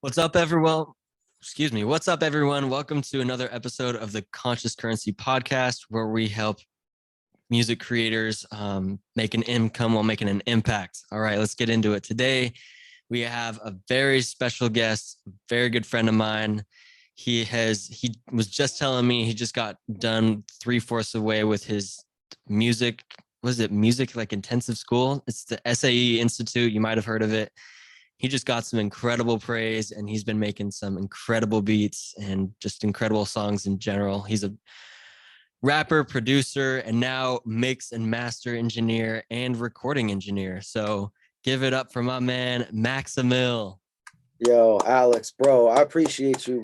What's up, everyone? Excuse me. What's up, everyone? Welcome to another episode of the Conscious Currency Podcast, where we help music creators make an income while making an impact. All right, let's get into it. Today, we have a very special guest, a very good friend of mine. He was just telling me he just got done 3/4 away with his music. Was it music like intensive school? It's the SAE Institute. You might have heard of it. He just got some incredible praise, and he's been making some incredible beats and just incredible songs in general. He's a rapper, producer, and now mix and master engineer and recording engineer. So give it up for my man, Maxamill. Yo, Alex, bro, I appreciate you.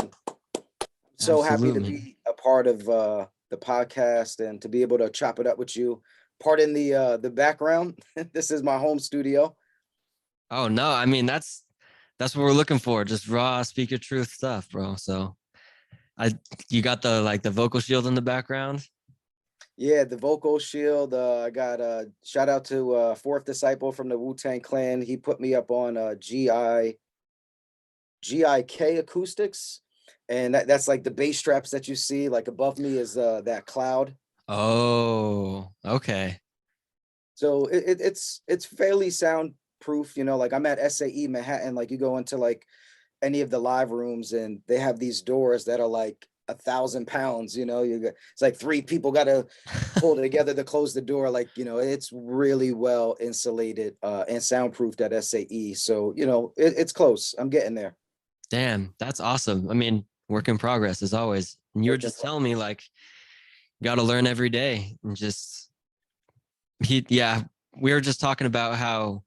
So happy to Absolutely. be a part of the podcast and to be able to chop it up with you. Pardon the background. This is my home studio. Oh no, I mean that's what we're looking for. Just raw, speak your truth stuff, bro. So I you got the vocal shield in the background. Yeah, the vocal shield. I got a shout out to Fourth Disciple from the Wu-Tang Clan. He put me up on GIK acoustics, and that's like the bass straps that you see. Like above me is that cloud. Oh, okay. So it's fairly soundproof, like I'm at SAE Manhattan, like you go into like any of the live rooms and they have these doors that are like 1,000 pounds, it's like three people got to pull together to close the door. Like, it's really well insulated and soundproofed at SAE. So, it's close. I'm getting there. Damn, that's awesome. I mean, work in progress as always. And you were Working just for- telling me like you got to learn every day and just yeah, we were just talking about how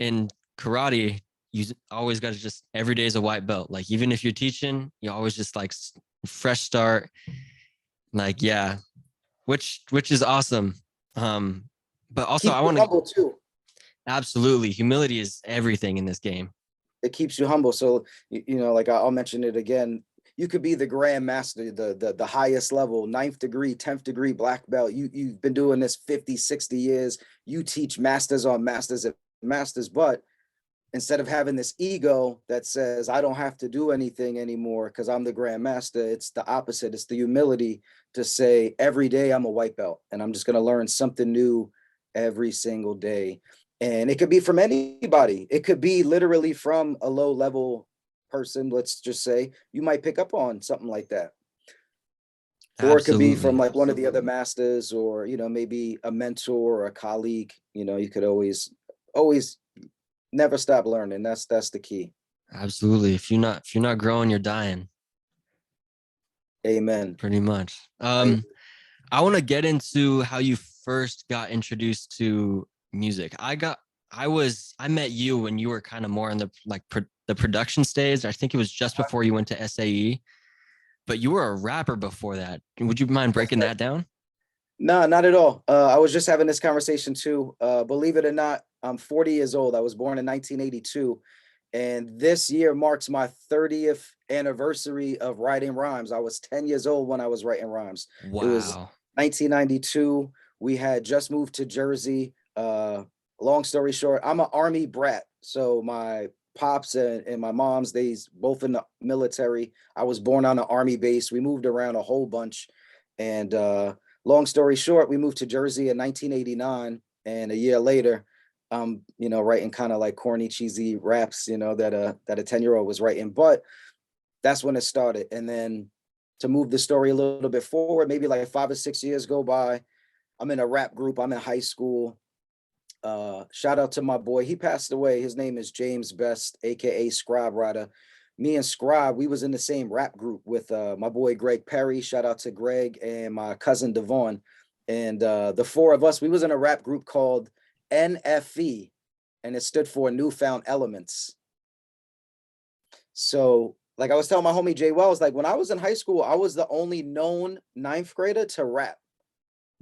in karate you always got to just every day is a white belt. Like even if you're teaching, you always just like fresh start. Like yeah, which is awesome. But also Keep I you want to humble too. absolutely humility is everything in this game. It keeps you humble. So, like I'll mention it again. You could be the grand master, the highest level, ninth degree, 10th degree black belt. You've been doing this 50, 60 years. You teach masters on masters and masters, but instead of having this ego that says, I don't have to do anything anymore because I'm the grand master, it's the opposite. It's the humility to say, every day I'm a white belt and I'm just going to learn something new every single day. And it could be from anybody. It could be literally from a low level person. Let's just say you might pick up on something like that. Or it could be from Absolutely. like one of the other masters, or maybe a mentor or a colleague. You could always never stop learning. That's the key. Absolutely. If you're not growing, you're dying, Amen. pretty much. I I want to get into how you first got introduced to music. I met you when you were kind of more in the the production stage. I think it was just before you went to SAE, but you were a rapper before that. Would you mind breaking that down? No, not at all. I was just having this conversation too. Believe it or not, I'm 40 years old. I was born in 1982, and this year marks my 30th anniversary of writing rhymes. I was 10 years old when I was writing rhymes. It was Wow. 1992. We had just moved to Jersey. Long story short, I'm an army brat. So my pops and my mom's, they's both in the military. I was born on an army base. We moved around a whole bunch. And long story short, we moved to Jersey in 1989. And a year later, writing kind of like corny, cheesy raps, that a 10-year-old was writing. But that's when it started. And then to move the story a little bit forward, maybe like 5 or 6 years go by. I'm in a rap group. I'm in high school. Shout out to my boy. He passed away. His name is James Best, aka Scribe Rider. Me and Scribe, we was in the same rap group with my boy Greg Perry. Shout out to Greg and my cousin Devon. And the four of us, we was in a rap group called NFE, and it stood for Newfound Elements. So, like I was telling my homie Jay Wells, like when I was in high school, I was the only known ninth grader to rap.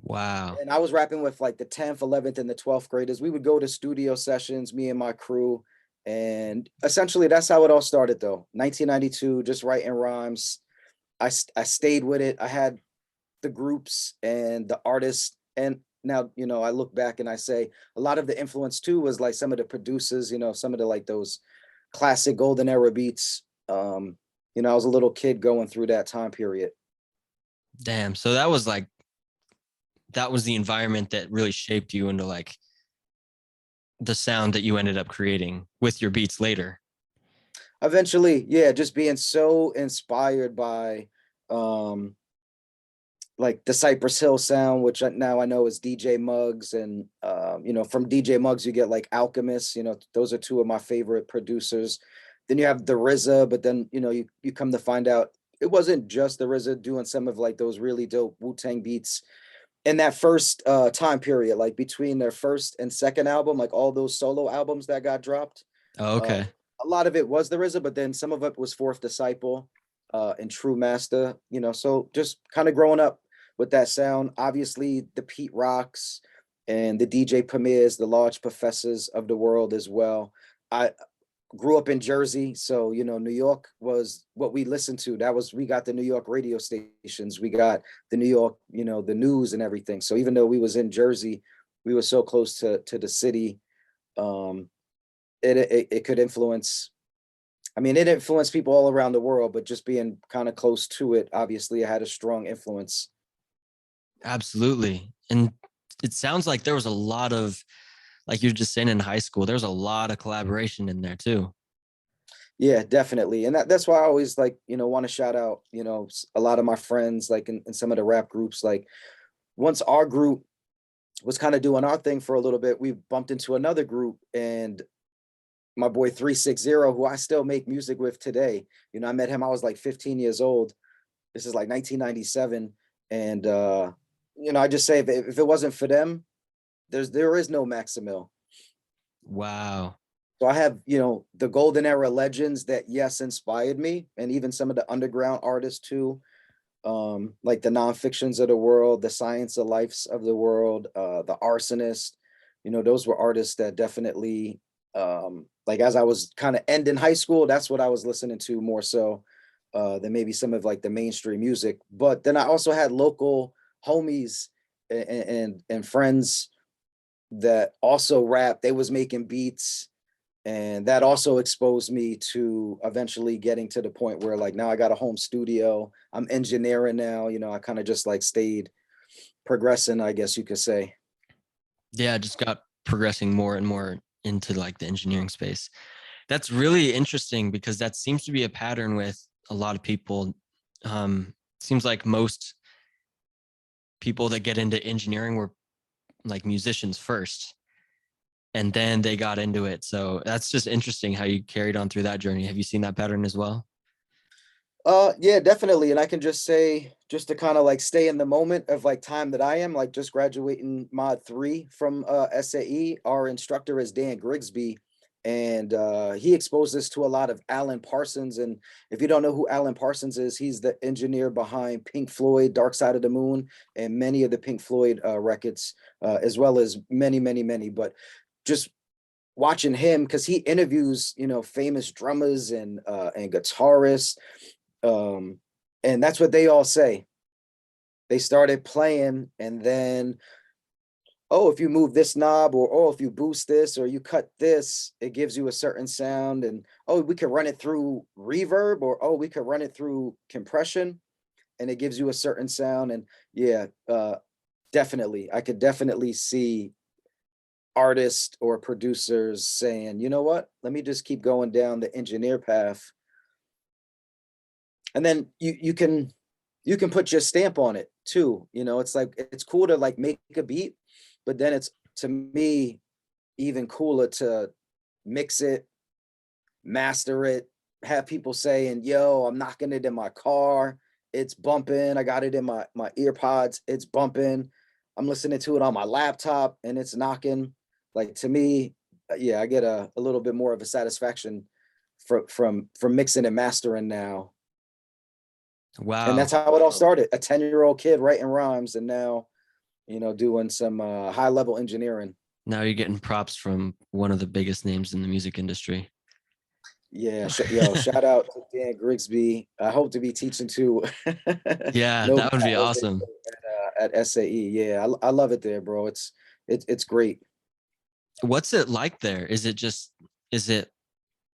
Wow. And I was rapping with like the 10th, 11th, and the 12th graders. We would go to studio sessions, me and my crew. And essentially, that's how it all started, though. 1992, just writing rhymes. I stayed with it. I had the groups and the artists. And now, I look back and I say a lot of the influence, too, was like some of the producers, some of the like those classic golden era beats. I was a little kid going through that time period. Damn. So that was the environment that really shaped you into like the sound that you ended up creating with your beats later. Eventually, yeah, just being so inspired by um like the Cypress Hill sound, which now I know is DJ Muggs, and from DJ Muggs you get like Alchemist. Those are two of my favorite producers. Then you have the RZA, but then you come to find out it wasn't just the RZA doing some of like those really dope Wu-Tang beats in that first time period, like between their first and second album, like all those solo albums that got dropped. Oh, Uh, okay. a lot of it was the RZA, but then some of it was Fourth Disciple and True Master. So just kind of growing up with that sound. Obviously, the Pete Rocks and the DJ Premiers, the Large Professors of the world as well. I grew up in Jersey, so New York was what we listened to. We got the New York radio stations, we got the New York, the news and everything. So even though we was in Jersey, we were so close to the city. Um, it could influence. I mean, it influenced people all around the world, but just being kind of close to it, obviously, it had a strong influence. Absolutely. And it sounds like there was a lot of, like you're just saying in high school, there's a lot of collaboration in there too. Yeah, definitely. And that's why I always like, want to shout out, a lot of my friends, like in some of the rap groups. Like once our group was kind of doing our thing for a little bit, we bumped into another group, and my boy 360, who I still make music with today. I met him, I was like 15 years old. This is like 1997. And I just say if it wasn't for them, there is no Maxamill. Wow. So I have, the golden era legends that yes inspired me, and even some of the underground artists too, like the nonfictions of the world, the science of lives of the world, the arsonist. Those were artists that definitely, like as I was kind of ending high school, that's what I was listening to more so than maybe some of like the mainstream music. But then I also had local homies and friends that also rap. They was making beats, and that also exposed me to eventually getting to the point where like now I got a home studio, I'm engineering now. I kind of just like stayed progressing, I guess you could say. Yeah, just got progressing more and more into like the engineering space. That's really interesting because that seems to be a pattern with a lot of people. Seems like most people that get into engineering were like musicians first and then they got into it. So that's just interesting how you carried on through that journey. Have you seen that pattern as well? Yeah, definitely. And I can just say, just to kind of like stay in the moment of like time that I am, like just graduating mod 3 from SAE. Our instructor is Dan Grigsby, and he exposed us to a lot of Alan Parsons. And if you don't know who Alan Parsons is, he's the engineer behind Pink Floyd, Dark Side of the Moon, and many of the Pink Floyd records, as well as many, many, many. But just watching him, because he interviews, famous drummers and guitarists, um, and that's what they all say. They started playing, and then, oh, if you move this knob, or oh, if you boost this, or you cut this, it gives you a certain sound. And oh, we could run it through reverb, or oh, we could run it through compression, and it gives you a certain sound. And yeah, definitely, I could definitely see artists or producers saying, you know what, let me just keep going down the engineer path, and then you can put your stamp on it too. It's like it's cool to like make a beat, but then it's, to me, even cooler to mix it, master it, have people saying, yo, I'm knocking it in my car, it's bumping, I got it in my ear pods, it's bumping, I'm listening to it on my laptop and it's knocking. Like, to me, yeah, I get a little bit more of a satisfaction from mixing and mastering now. And Wow. that's how it all started. A 10-year-old kid writing rhymes, and now, doing some high level engineering. Now you're getting props from one of the biggest names in the music industry. Yeah, shout out to Dan Grigsby. I hope to be teaching to Yeah, no that would doubt, be as they awesome. say at SAE. Yeah, I love it there, bro. It's great. What's it like there? Is it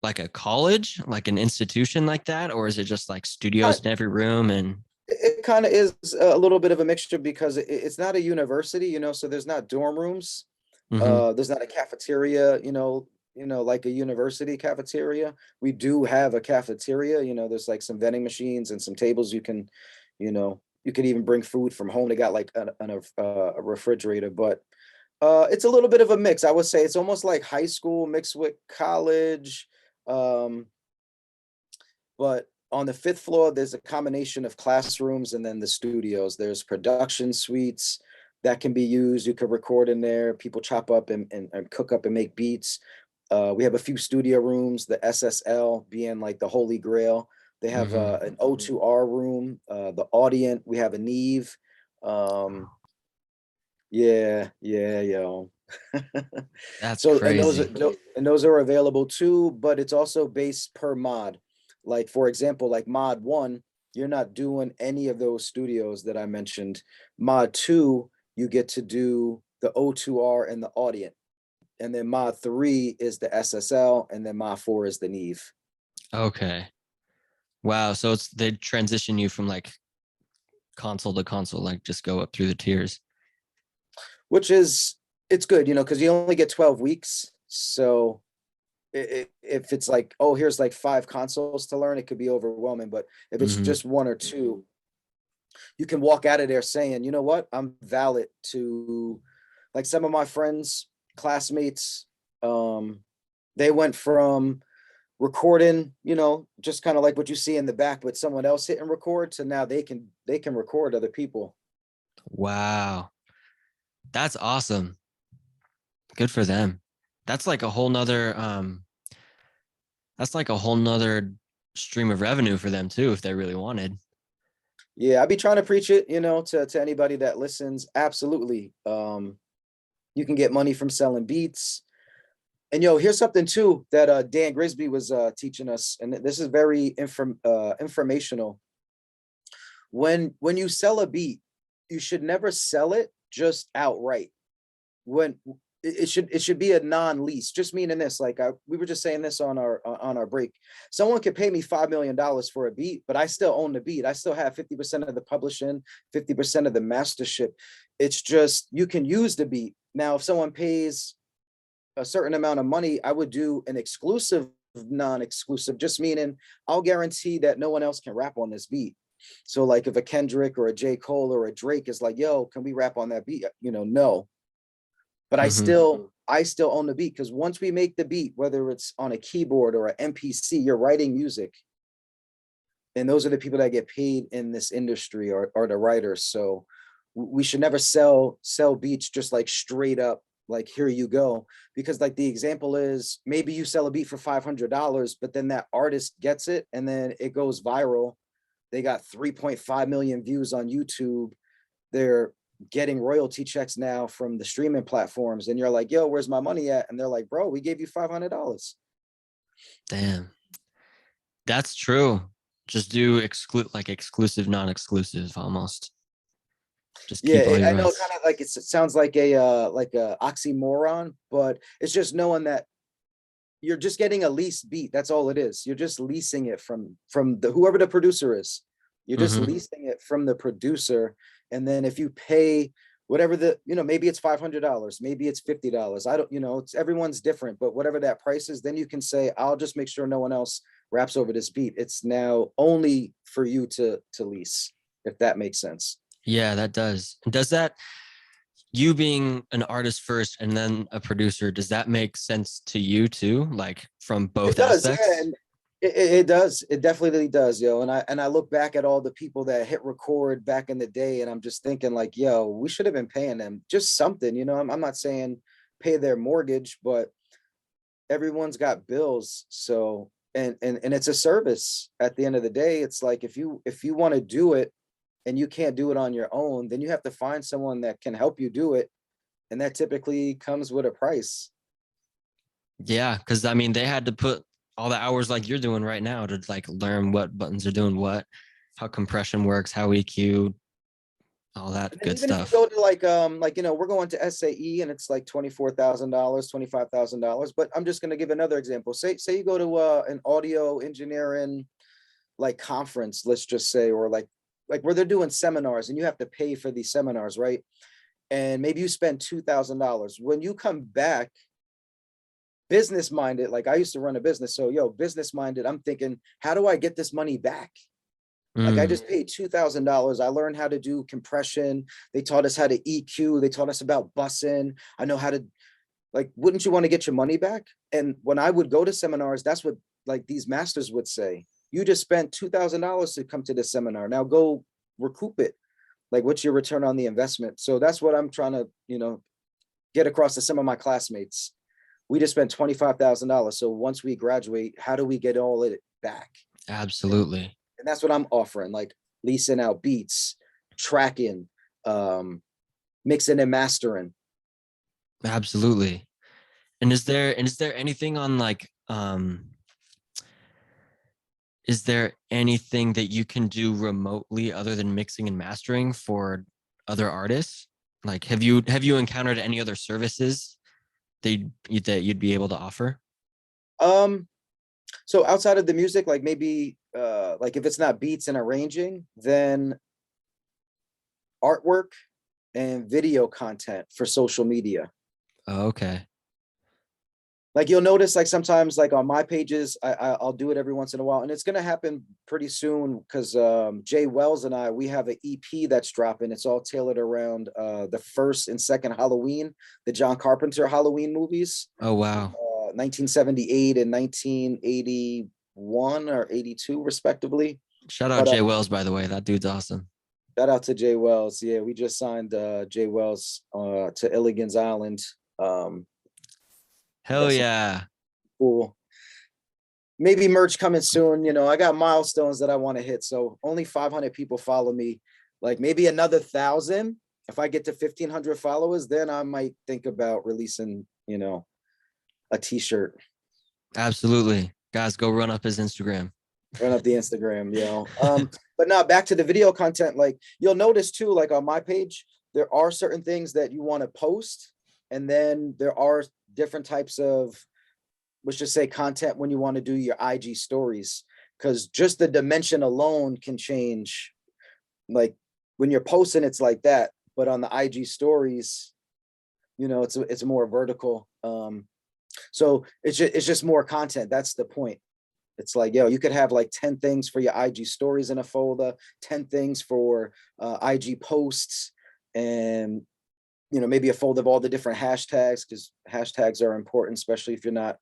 like a college, like an institution like that, or is it just like studios in every room? And It kind of is a little bit of a mixture because it's not a university, so there's not dorm rooms. Mhm. There's not a cafeteria, like a university cafeteria. We do have a cafeteria, there's like some vending machines and some tables you could even bring food from home. They got like a refrigerator, but it's a little bit of a mix. I would say it's almost like high school mixed with college. Um, but on the fifth floor, there's a combination of classrooms and then the studios. There's production suites that can be used. You could record in there. People chop up and cook up and make beats. We have a few studio rooms, the SSL being like the holy grail. They have Mhm. an O2R room, the Audient. We have a Neve. Um, yeah, yeah, yo. That's So, and those are, crazy. and those are available too, but it's also based per mod. Like for example, like mod one, you're not doing any of those studios that I mentioned. Mod two, you get to do the O2R and the Audient. And then mod three is the SSL, and then mod four is the Neve. Okay. Wow. So it's they transition you from like console to console, like just go up through the tiers. Which is it's good, because you only get 12 weeks. So if it's like, oh, here's like 5 consoles to learn, it could be overwhelming. But if it's Mhm. just one or two, you can walk out of there saying, you know what, I'm valid to, like, some of my friends, classmates, they went from recording, just kind of like what you see in the back with someone else hitting record, to now they can record other people. Wow. That's awesome. Good for them. That's like a whole nother that's like a whole nother stream of revenue for them too, if they really wanted. Yeah, I be trying to preach it, to anybody that listens. Absolutely. You can get money from selling beats. And here's something too that Dan Grisby was teaching us, and this is very informational. When you sell a beat, you should never sell it just outright. When it should be a non-lease. Just meaning this, like we were just saying this on our break. Someone could pay me $5 million for a beat, but I still own the beat. I still have 50% of the publishing, 50% of the mastership. It's just you can use the beat. Now, if someone pays a certain amount of money, I would do an exclusive, non-exclusive, just meaning I'll guarantee that no one else can rap on this beat. So like if a Kendrick or a J. Cole or a Drake is like, yo, can we rap on that beat? No. But I Mhm. still own the beat, because once we make the beat, whether it's on a keyboard or an MPC, you're writing music. And those are the people that get paid in this industry, are the writers. So we should never sell beats just like straight up, like, here you go. Because like the example is, maybe you sell a beat for $500, but then that artist gets it and then it goes viral. They got 3.5 million views on YouTube. They're getting royalty checks now from the streaming platforms. And you're like, yo, where's my money at? And they're like, bro, we gave you $500. Damn. That's true. Just do exclusive, non-exclusive almost. Just keep all Yeah, your I know, rights. kind of like it sounds like a oxymoron, but it's just knowing that you're just getting a lease beat. That's all it is. You're just leasing it from the whoever the producer is. You're just Mhm. leasing it from the producer, and then if you pay whatever maybe it's $500, maybe it's $50. I don't, it's everyone's different, but whatever that price is, then you can say, I'll just make sure no one else raps over this beat. It's now only for you to lease, if that makes sense. Yeah, that does. Does that you being an artist first and then a producer, does that make sense to you too? Like from It both does, yeah, aspects? and it does. It definitely does, yo. And I look back at all the people that hit record back in the day, and I'm just thinking like, yo, we should have been paying them just something. I'm not saying pay their mortgage, but everyone's got bills. So and it's a service at the end of the day. It's like if you want to do it and you can't do it on your own, then you have to find someone that can help you do it, and that typically comes with a price. Yeah, because I mean they had to put all the hours like you're doing right now to like learn what buttons are doing what, how compression works, how EQ, all that And then good even if you stuff. go to like, we're going to SAE and it's like $24,000, $25,000. But I'm just gonna give another example. Say you go to an audio engineering like conference, let's just say, or like where they're doing seminars and you have to pay for these seminars, right? And maybe you spend $2,000. When you come back, business minded, like I used to run a business. So business minded, I'm thinking, how do I get this money back? Like I Mm, just paid $2,000. I learned how to do compression. They taught us how to EQ. They taught us about bussing. I know how to, like, wouldn't you want to get your money back? And when I would go to seminars, that's what like these masters would say. You just spent $2,000 to come to this seminar. Now go recoup it. Like, what's your return on the investment? So that's what I'm trying to, get across to some of my classmates. We just spent $25,000. So once we graduate, how do we get all of it back? absolutely. And that's what I'm offering, like leasing out beats, tracking, um, mixing and mastering. Absolutely. And is there anything on like is there anything that you can do remotely other than mixing and mastering for other artists? Like have you encountered any other services that you'd be able to offer? Um, so outside of the music, like maybe like if it's not beats and arranging, then artwork and video content for social media. Oh, okay. Like you'll notice like sometimes like on my pages, I'll do it every once in a while, and it's gonna happen pretty soon because Jay Wells and we have an EP that's dropping. It's all tailored around the first and second Halloween, the John Carpenter Halloween movies, Oh wow. 1978 and 1981 or 82 respectively. Shout out But Jay Wells, by the way. That dude's awesome. shout out to Jay Wells. Yeah, we just signed Jay Wells to Illigan's Island. Um, Hell got some yeah. cool, maybe merch coming soon. I got milestones that I want to hit. So only 500 people follow me. Like maybe another 1,000. If I get to 1,500 followers, then I might think about releasing, a t-shirt. Absolutely. Guys, go run up his Instagram. Run up the Instagram, But now back to the video content. Like you'll notice too, like on my page, there are certain things that you want to post, and then there are different types of, let's just say, content when you want to do your IG stories, because just the dimension alone can change. Like when you're posting, it's like that, but on the IG stories, it's more vertical. So it's just more content. That's the point. It's like, you could have like 10 things for your IG stories in a folder, 10 things for IG posts, and maybe a folder of all the different hashtags, because hashtags are important, especially if you're not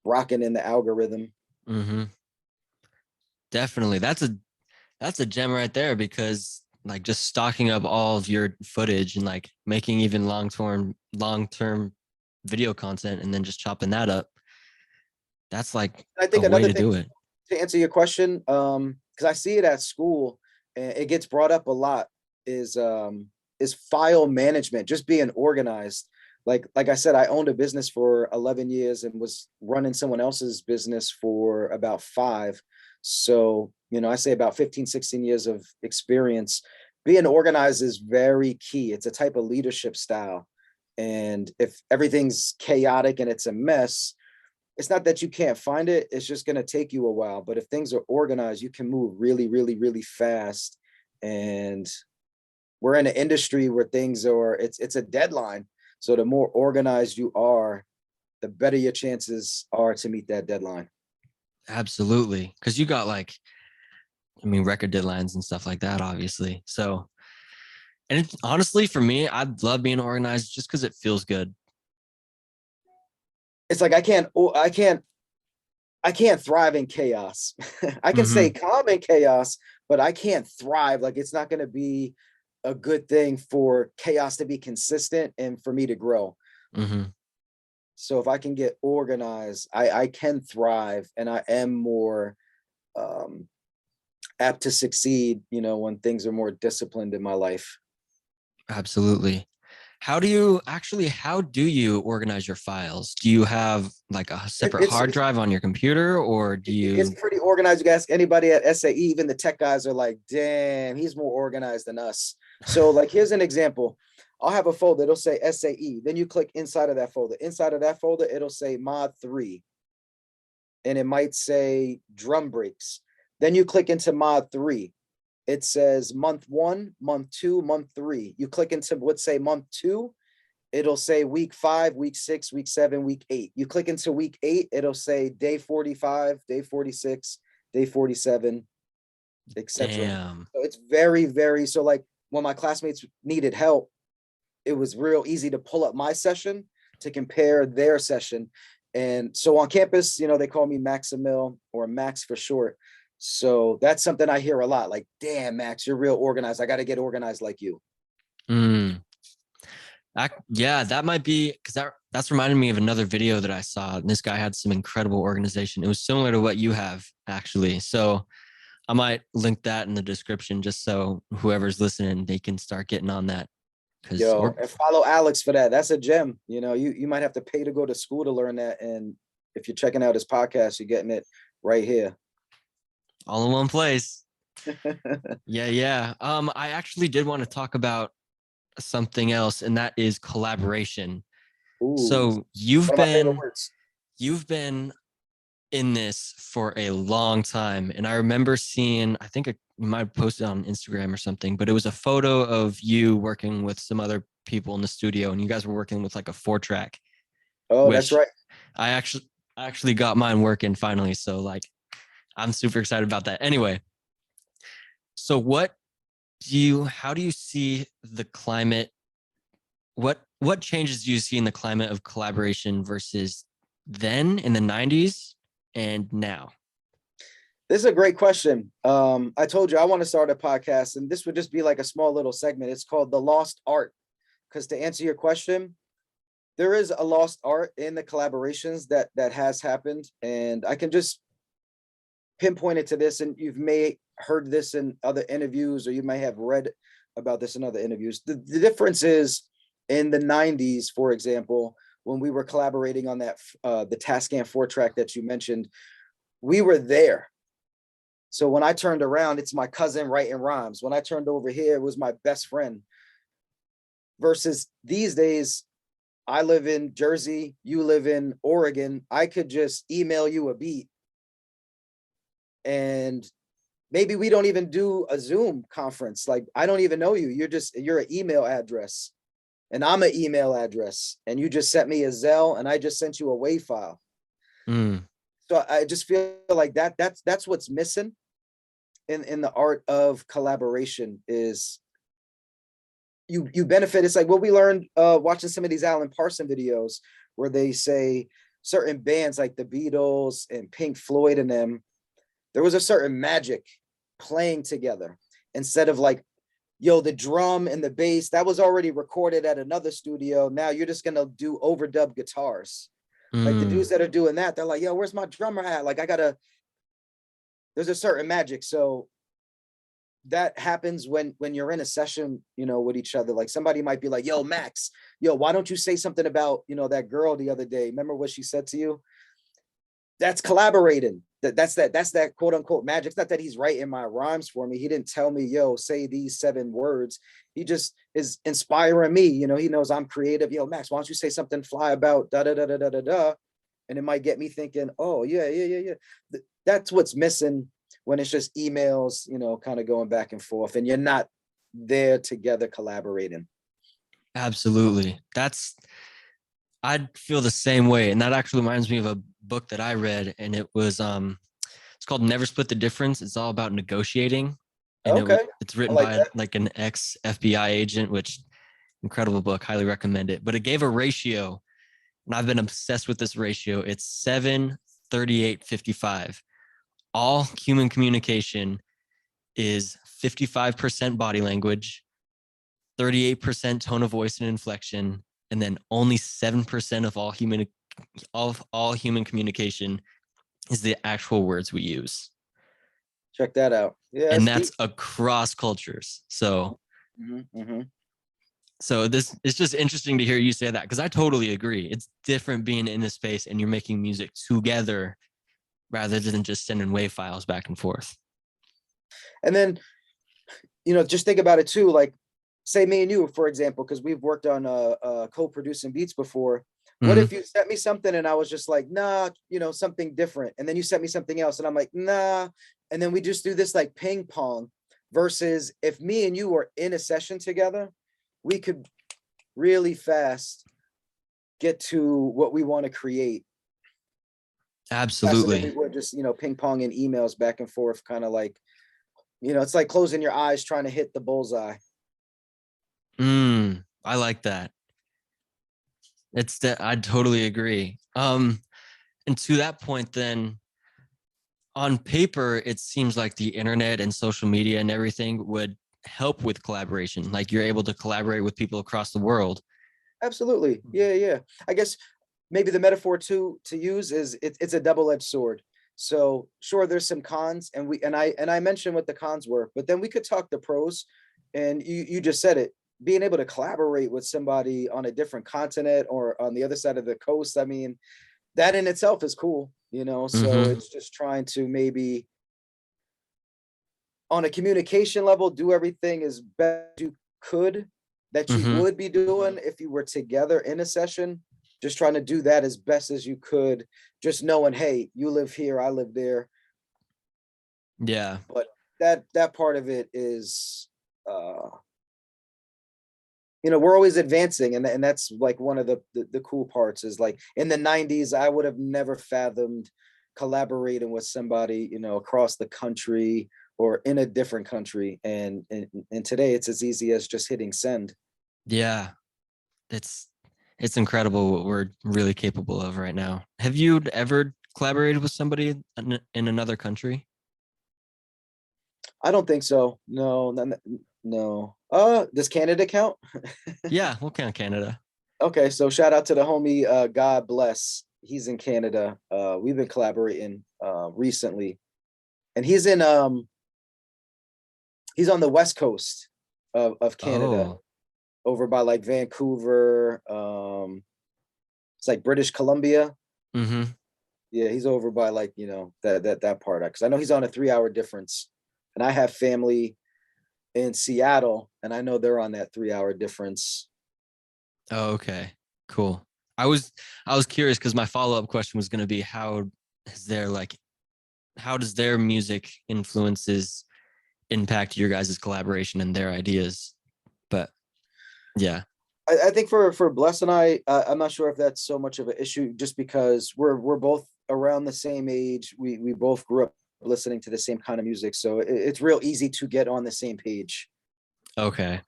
rocking in the algorithm. Mm-hmm. Definitely. That's a gem right there because like just stocking up all of your footage and like making even long term video content and then just chopping that up. That's like I a think way another to thing do it. to answer your question, because I see it at school and it gets brought up a lot, is file management, just being organized. Like I said, I owned a business for 11 years and was running someone else's business for about 5. So, I say about 15, 16 years of experience. Being organized is very key. It's a type of leadership style. And if everything's chaotic and it's a mess, it's not that you can't find it, it's just going to take you a while. But if things are organized, you can move really, really, really fast. And we're in an industry where things are, it's a deadline. So the more organized you are, the better your chances are to meet that deadline. Absolutely. Cause you got like, I mean, record deadlines and stuff like that, obviously. So, and honestly, for me, I'd love being organized just because it feels good. It's like I can't thrive in chaos. I can Mm-hmm. stay calm in chaos, but I can't thrive. Like it's not going to be a good thing for chaos to be consistent and for me to grow. Mm-hmm. So if I can get organized, I can thrive, and I am more um, apt to succeed, when things are more disciplined in my life. Absolutely. How do you organize your files? Do you have like a It- separate it's hard drive on your computer, or do it's you? pretty organized. You can ask anybody at SAE, even the tech guys are like, damn, he's more organized than us. So, like, here's an example. I'll have a folder, it'll say SAE. Then you click inside of that folder. Inside of that folder, it'll say mod 3. And it might say drum breaks. Then you click into mod 3. It says month 1, month 2, month 3. You click into let's say month 2, it'll say week 5, week 6, week 7, week 8. You click into week 8, it'll say day 45, day 46, day 47, etc. Damn. So it's very, very, so like when my classmates needed help, it was real easy to pull up my session to compare their session. And so on campus, they call me Maxamill, or Max for short. So that's something I hear a lot, like, damn, Max, you're real organized. I got to get organized like you. Mm. Yeah, that might be because that's reminding me of another video that I saw. And this guy had some incredible organization. It was similar to what you have, actually. So I might link that in the description just so whoever's listening, they can start getting on that. Because Yo, and follow Alex for that. That's a gem. You might have to pay to go to school to learn that. And if you're checking out his podcast, you're getting it right here. all in one place. Yeah, yeah. I actually did want to talk about something else, and that is collaboration. Ooh, So you've one of my favorite been words. you've been in this for a long time, and I remember seeing, I think you might have posted on Instagram or something, but it was a photo of you working with some other people in the studio, and you guys were working with like a 4-track, Oh, that's which right. I actually got mine working finally. So like I'm super excited about that. Anyway, so how do you see the climate? What changes do you see in the climate of collaboration versus then in the 90s and now? This is a great question. I told you I want to start a podcast, and this would just be like a small little segment. It's called The Lost Art. Because to answer your question, there is a lost art in the collaborations that has happened. And I can just pinpoint it to this, and you've may heard this in other interviews, or you may have read about this in other interviews. The difference is in the 90s, for example, when we were collaborating on that the Tascam 4-track that you mentioned, we were there. So when I turned around, it's my cousin writing rhymes. When I turned over here, it was my best friend. Versus these days, I live in Jersey, you live in Oregon. I could just email you a beat, and maybe we don't even do a Zoom conference. Like, I don't even know you. You're an email address, and I'm an email address, and you just sent me a Zelle, and I just sent you a WAV file. Mm, So I just feel like that's what's missing in the art of collaboration is you benefit. It's like what we learned watching some of these Alan Parsons videos, where they say certain bands like the Beatles and Pink Floyd and them, there was a certain magic playing together, instead of like, yo, the drum and the bass that was already recorded at another studio. Now you're just gonna do overdub guitars. Like the dudes mm, that are doing that, they're like, yo, where's my drummer at? Like, there's a certain magic. So that happens when you're in a session, with each other. Like, somebody might be like, yo, Max, yo, why don't you say something about, that girl the other day? Remember what she said to you? That's collaborating. That's that quote unquote magic. It's not that he's writing my rhymes for me. He didn't tell me, yo, say these 7 words. He just is inspiring me. He knows I'm creative. Yo, Max, why don't you say something fly about da da da da da da da? And it might get me thinking, oh yeah, yeah, yeah, yeah. That's what's missing when it's just emails, kind of going back and forth, and you're not there together collaborating. absolutely. I'd feel the same way. And that actually reminds me of a book that I read, and it's called Never Split the Difference. It's all about negotiating. And Okay, it's I written like by that. like an ex FBI agent, which incredible book, highly recommend it. But it gave a ratio, and I've been obsessed with this ratio. It's 7:38:55. All human communication is 55% body language, 38% tone of voice and inflection, and then only 7% of all human communication is the actual words we use. Check that out. Yeah, And it's that's deep. across cultures. So Mm-hmm, mm-hmm. So this it's just interesting to hear you say that because I totally agree. It's different being in a space and you're making music together rather than just sending wave files back and forth. And then, just think about it too. Like, say me and you, for example, because we've worked on co-producing beats before. What Mhm. if you sent me something and I was just like, nah, something different, and then you sent me something else and I'm like, nah, and then we just do this like ping pong. Versus if me and you were in a session together, we could really fast get to what we want to create faster than we Absolutely. would just ping pong and emails back and forth, kind of like it's like closing your eyes trying to hit the bullseye. I like that. It's that I totally agree. And to that point, then on paper, it seems like the internet and social media and everything would help with collaboration. Like you're able to collaborate with people across the world. Absolutely. Yeah. I guess maybe the metaphor to use is it's a double-edged sword. So sure, there's some cons, and I mentioned what the cons were, but then we could talk the pros. And you just said it, being able to collaborate with somebody on a different continent or on the other side of the coast. I mean, that in itself is cool. So Mm-hmm. it's just trying to maybe on a communication level do everything as best you could that you Mm-hmm. would be doing if you were together in a session. Just trying to do that as best as you could, just knowing, hey, you live here, I live there. Yeah. But that part of it is uh we're always advancing, and that's like one of the cool parts is like in the 90s I would have never fathomed collaborating with somebody across the country or in a different country, and today it's as easy as just hitting send. Yeah. It's it's incredible what we're really capable of right now. Have you ever collaborated with somebody in another country? I don't think so. No, no. Does Canada count? Yeah, we'll count Canada. Okay, so shout out to the homie, God bless. He's in Canada. We've been collaborating recently, and he's on the west coast of Canada, Oh. over by like Vancouver. It's like British Columbia. Mm-hmm. Yeah, he's over by like that part, because I know he's on a 3 hour difference, and I have family in Seattle, and I know they're on that 3 hour difference. Oh, okay. Cool. I was I was curious because my follow-up question was going to be how is there like how does their music influences impact your guys' collaboration and their ideas? But yeah. I think for Bless and I'm not sure if that's so much of an issue, just because we're both around the same age. We both grew up listening to the same kind of music, so it's real easy to get on the same page. Okay.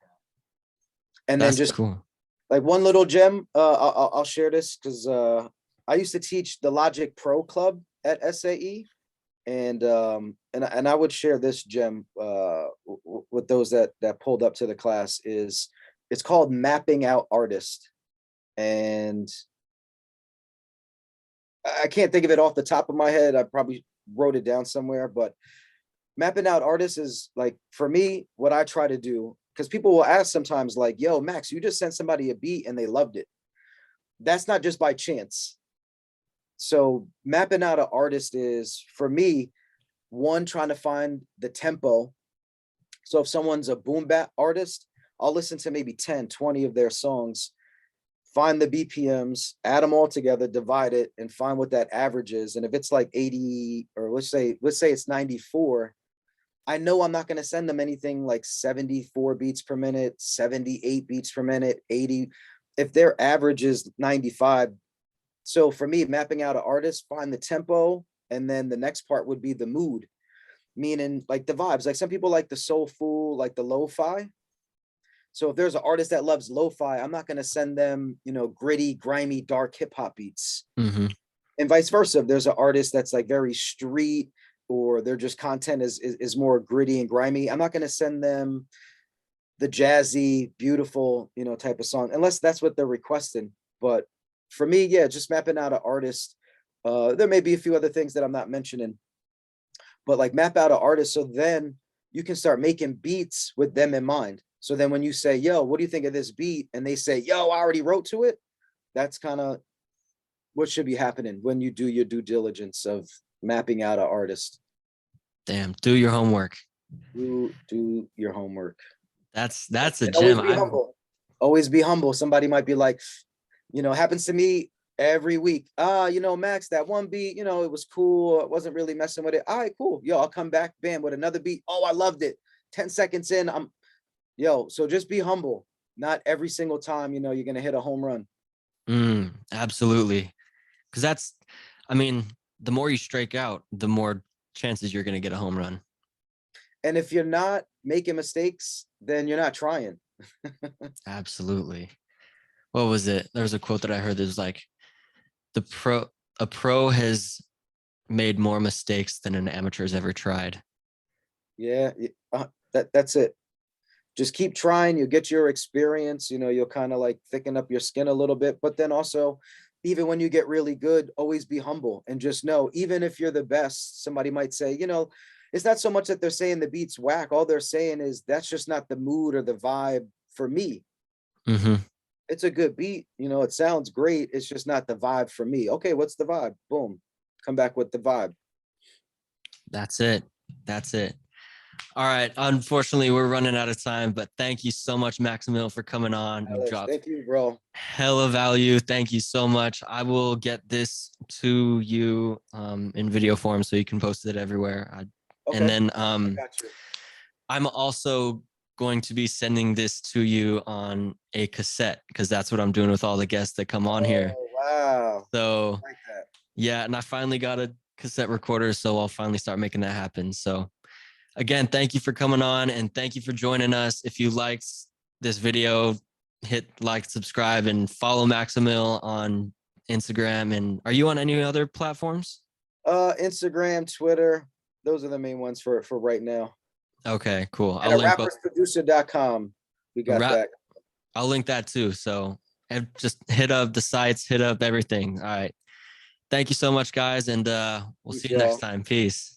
And then That's just cool. like one little gem, I'll share this because I used to teach the Logic Pro Club at SAE, and I would share this gem with those that pulled up to the class. Is It's called mapping out artist, and I can't think of it off the top of my head. I probably wrote it down somewhere, but mapping out artists is like, for me, what I try to do, because people will ask sometimes like, yo, Max, you just sent somebody a beat and they loved it. That's not just by chance. So mapping out an artist is, for me, one, trying to find the tempo. So if someone's a boom bap artist, I'll listen to maybe 10, 20 of their songs, find the BPMs, add them all together, divide it, and find what that average is. And if it's like 80, or let's say it's 94, I know I'm not going to send them anything like 74 beats per minute, 78 beats per minute, 80. If their average is 95. So for me, mapping out an artist, find the tempo, and then the next part would be the mood, meaning like the vibes. Like some people like the soulful, like the lo-fi. So if there's an artist that loves lo-fi, I'm not going to send them, gritty, grimy, dark hip hop beats. Mm-hmm. And vice versa. If there's an artist that's like very street, or their just content is more gritty and grimy, I'm not going to send them the jazzy, beautiful, type of song, unless that's what they're requesting. But for me, yeah, just mapping out an artist. There may be a few other things that I'm not mentioning, but like map out an artist, so then you can start making beats with them in mind. So then when you say, yo, what do you think of this beat? And they say, yo, I already wrote to it. That's kind of what should be happening when you do your due diligence of mapping out an artist. Damn, do your homework. Do your homework. That's a And always gem. be humble. Always be humble. Somebody might be like, happens to me every week. Max, that one beat, it was cool. I wasn't really messing with it. All right, cool. Yo, I'll come back, bam, with another beat. Oh, I loved it. 10 seconds in, so just be humble. Not every single time, you're gonna hit a home run. Absolutely. Because the more you strike out, the more chances you're gonna get a home run. And if you're not making mistakes, then you're not trying. Absolutely. What was it? There was a quote that I heard that was like, a pro has made more mistakes than an amateur has ever tried. Yeah, that's it. Just keep trying. You'll get your experience. You'll kind of like thicken up your skin a little bit. But then also, even when you get really good, always be humble and just know, even if you're the best, somebody might say, it's not so much that they're saying the beat's whack. All they're saying is that's just not the mood or the vibe for me. Mm-hmm. It's a good beat. It sounds great. It's just not the vibe for me. Okay, what's the vibe? Boom. Come back with the vibe. That's it. All right. Unfortunately, we're running out of time, but thank you so much, Maxamill, for coming on. You dropped Thank you, bro. hella value. Thank you so much. I will get this to you in video form so you can post it everywhere. Okay. And then I got you. I'm also going to be sending this to you on a cassette because that's what I'm doing with all the guests that come on here. Wow. So I like that. yeah, and I finally got a cassette recorder, so I'll finally start making that happen. So again, thank you for coming on and thank you for joining us. If you liked this video, hit like, subscribe, and follow Maxamill on Instagram. And are you on any other platforms? Instagram, Twitter. Those are the main ones for right now. Okay, cool. And rappersproducer.com. We got that. I'll link that too. So just hit up the sites, hit up everything. All right. Thank you so much, guys. And we'll see you next time. Peace.